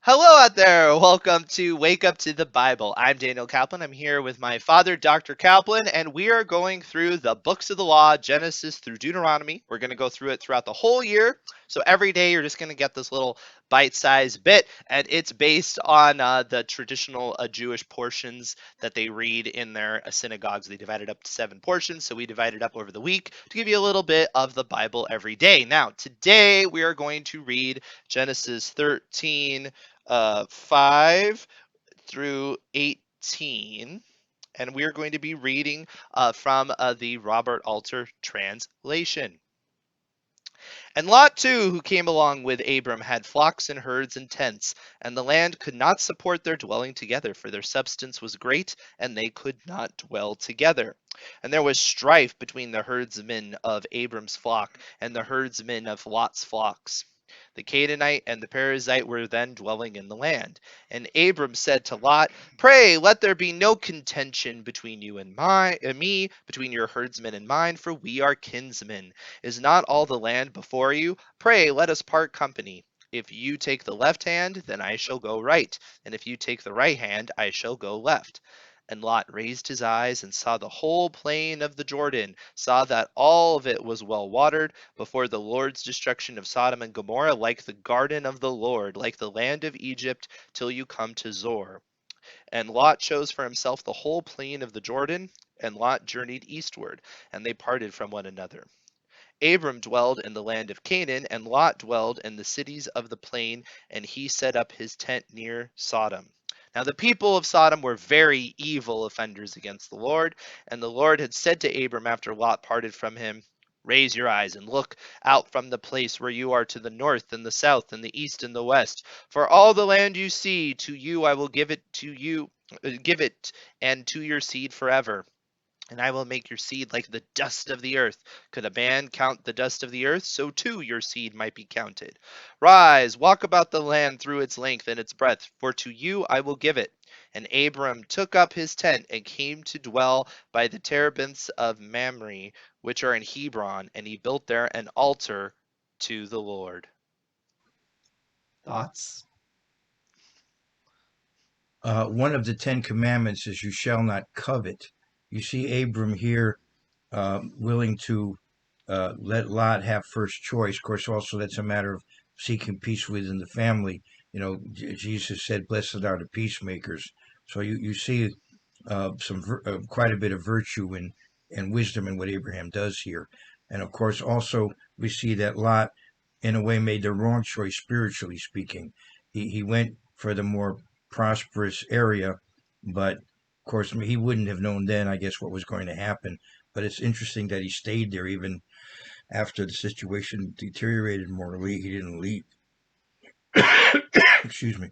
Hello out there. Welcome to Wake Up to the Bible. I'm Daniel Kaplan. I'm here with my father, Dr. Kaplan, and we are going through the books of the law, Genesis through Deuteronomy. We're going to go through it throughout the whole year. So every day you're just going to get this little bite-sized bit, and it's based on the traditional Jewish portions that they read in their synagogues. They divide it up to 7 portions, so we divide it up over the week to give you a little bit of the Bible every day. Now, today we are going to read Genesis 13 5 through 18. And we are going to be reading from the Robert Alter translation. And Lot too, who came along with Abram, had flocks and herds and tents, and the land could not support their dwelling together, for their substance was great, and they could not dwell together. And there was strife between the herdsmen of Abram's flock and the herdsmen of Lot's flocks. The Canaanite and the Perizzite were then dwelling in the land. And Abram said to Lot, Pray, let there be no contention between you and me, between your herdsmen and mine, for we are kinsmen. Is not all the land before you? Pray, let us part company. If you take the left hand, then I shall go right, and if you take the right hand, I shall go left. And Lot raised his eyes and saw the whole plain of the Jordan, saw that all of it was well watered, before the Lord's destruction of Sodom and Gomorrah, like the garden of the Lord, like the land of Egypt, till you come to Zor. And Lot chose for himself the whole plain of the Jordan, and Lot journeyed eastward, and they parted from one another. Abram dwelled in the land of Canaan, and Lot dwelled in the cities of the plain, and he set up his tent near Sodom. Now the people of Sodom were very evil offenders against the Lord, and the Lord had said to Abram after Lot parted from him, Raise your eyes and look out from the place where you are to the north and the south and the east and the west. For all the land you see, to you I will give it to you, give it and to your seed forever. And I will make your seed like the dust of the earth. Could a man count the dust of the earth? So too your seed might be counted. Rise, walk about the land through its length and its breadth, for to you I will give it. And Abram took up his tent and came to dwell by the terebinths of Mamre, which are in Hebron, and he built there an altar to the Lord. Thoughts? One of the Ten Commandments is you shall not covet. You see Abram here willing to let Lot have first choice. Of course, also that's a matter of seeking peace within the family. Jesus said, "Blessed are the peacemakers." So you see quite a bit of virtue and wisdom in what Abraham does here. And of course, also we see that Lot, in a way, made the wrong choice spiritually speaking. He went for the more prosperous area, but of course he wouldn't have known then, I guess, what was going to happen. But it's interesting that he stayed there even after the situation deteriorated morally. He didn't leave. Excuse me.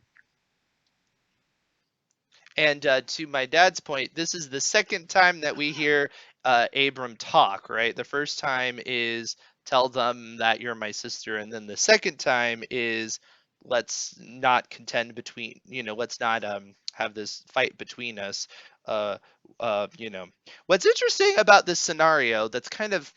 And to my dad's point, this is the second time that we hear Abram talk, right? The first time is tell them that you're my sister, and then the second time is let's not contend between, let's not have this fight between us. Uh, what's interesting about this scenario that's kind of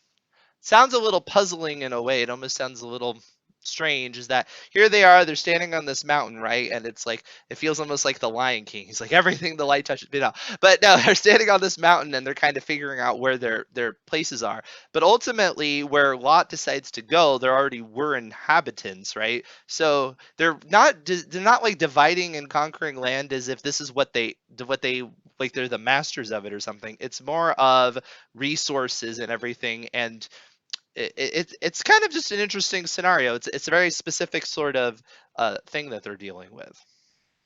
sounds a little puzzling in a way. It almost sounds a little strange is that here they are, they're standing on this mountain, right? And it's like it feels almost like the Lion King. He's like everything the light touches, But no, they're standing on this mountain and they're kind of figuring out where their places are. But ultimately, where Lot decides to go, there already were inhabitants, right? So they're not like dividing and conquering land as if this is what they like they're the masters of it or something. It's more of resources and everything, and it's kind of just an interesting scenario. It's a very specific sort of thing that they're dealing with.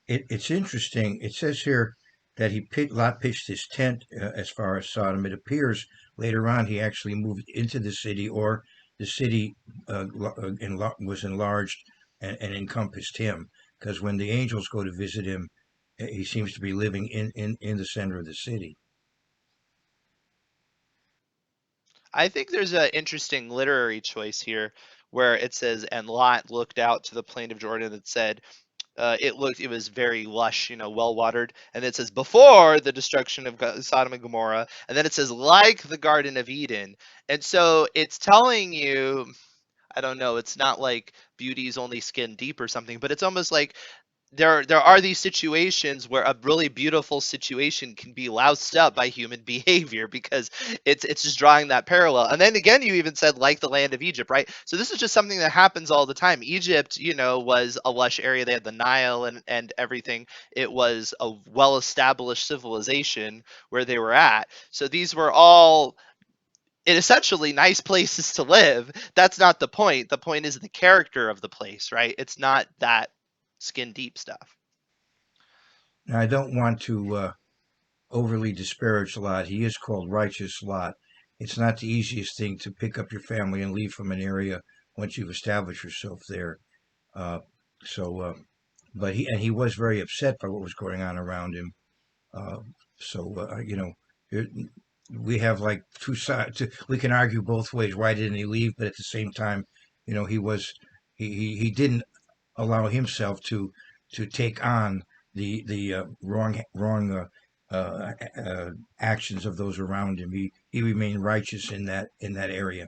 It's interesting. It says here that Lot pitched his tent as far as Sodom. It appears later on he actually moved into the city, or the city was enlarged and encompassed him. Because when the angels go to visit him, he seems to be living in the center of the city. I think there's an interesting literary choice here where it says, "And Lot looked out to the plain of Jordan," that said, it was very lush, well watered, and it says before the destruction of Sodom and Gomorrah, and then it says like the Garden of Eden, and so it's telling you, I don't know, it's not like beauty's only skin deep or something, but it's almost like there are these situations where a really beautiful situation can be loused up by human behavior because it's just drawing that parallel. And then again, you even said like the land of Egypt, right? So this is just something that happens all the time. Egypt, was a lush area. They had the Nile and everything. It was a well-established civilization where they were at. So these were all essentially nice places to live. That's not the point. The point is the character of the place, right? It's not that skin deep stuff. Now, I don't want to overly disparage Lot. He is called righteous Lot. It's not the easiest thing to pick up your family and leave from an area once you've established yourself there. Uh, so, but he was very upset by what was going on around him. Uh, it, we have like two sides. We can argue both ways. Why didn't he leave? But at the same time, he was he didn't allow himself to take on the wrong actions of those around him. He remained righteous in that area.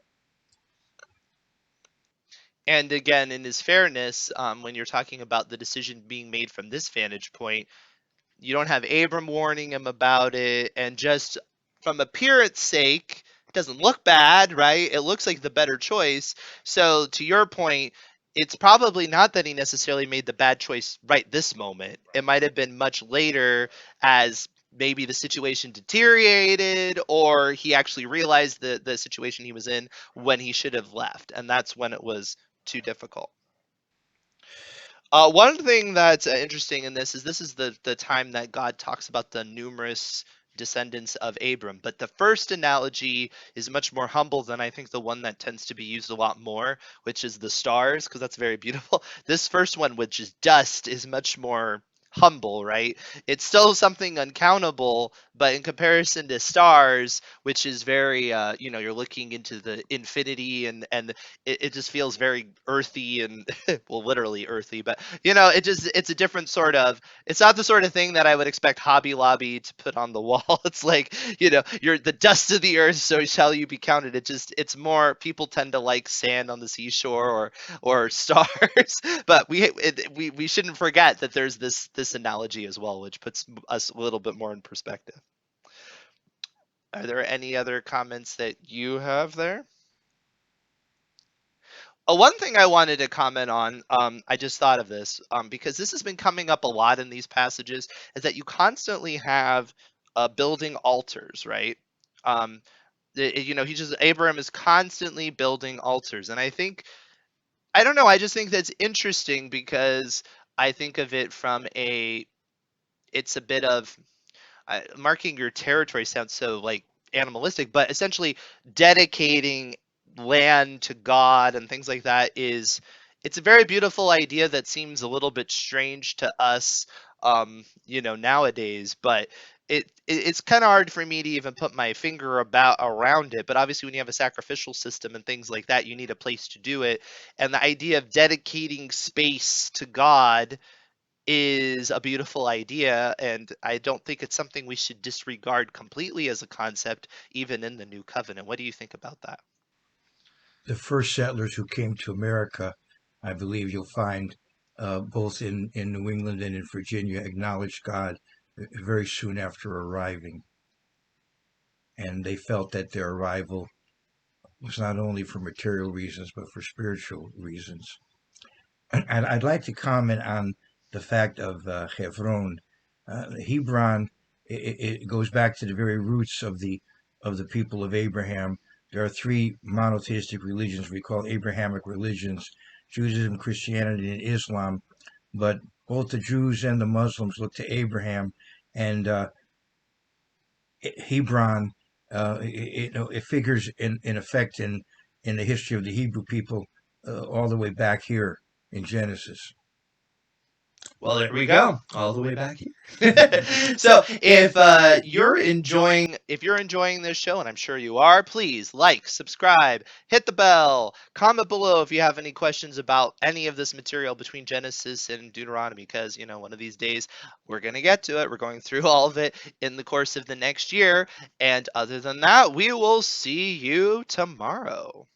And again, in his fairness, when you're talking about the decision being made from this vantage point, you don't have Abram warning him about it, and just from appearance sake, it doesn't look bad, right? It looks like the better choice. So to your point, it's probably not that he necessarily made the bad choice right this moment. It might have been much later as maybe the situation deteriorated or he actually realized the situation he was in when he should have left. And that's when it was too difficult. One thing that's interesting in this is the time that God talks about the numerous descendants of Abram. But the first analogy is much more humble than I think the one that tends to be used a lot more, which is the stars, because that's very beautiful. This first one, which is dust, is much more humble, right? It's still something uncountable, but in comparison to stars, which is very, you're looking into the infinity and it just feels very earthy and well, literally earthy, but it's a different sort of, it's not the sort of thing that I would expect Hobby Lobby to put on the wall. It's like, you're the dust of the earth, so shall you be counted. It's more, people tend to like sand on the seashore or stars, but we shouldn't forget that there's this analogy as well, which puts us a little bit more in perspective. Are there any other comments that you have there? One thing I wanted to comment on, I just thought of this, because this has been coming up a lot in these passages, is that you constantly have building altars, right? Um, Abraham is constantly building altars, and I don't know, I just think that's interesting because I think of it from it's a bit of marking your territory sounds so like animalistic, but essentially dedicating land to God and things like that it's a very beautiful idea that seems a little bit strange to us, nowadays, but it's kind of hard for me to even put my finger about around it. But obviously, when you have a sacrificial system and things like that, you need a place to do it. And the idea of dedicating space to God is a beautiful idea, and I don't think it's something we should disregard completely as a concept, even in the new covenant. What do you think about that? The first settlers who came to America, I believe you'll find, both in New England and in Virginia, acknowledged God very soon after arriving. And they felt that their arrival was not only for material reasons, but for spiritual reasons. And I'd like to comment on the fact of Hebron. Hebron, it goes back to the very roots of the people of Abraham. There are three monotheistic religions we call Abrahamic religions: Judaism, Christianity, and Islam. But both the Jews and the Muslims look to Abraham, and Hebron. It figures in effect in the history of the Hebrew people all the way back here in Genesis. Well, there we go, all the way back here. So, if you're enjoying this show, and I'm sure you are, please like, subscribe, hit the bell, comment below if you have any questions about any of this material between Genesis and Deuteronomy, because one of these days we're gonna get to it. We're going through all of it in the course of the next year, and other than that, we will see you tomorrow.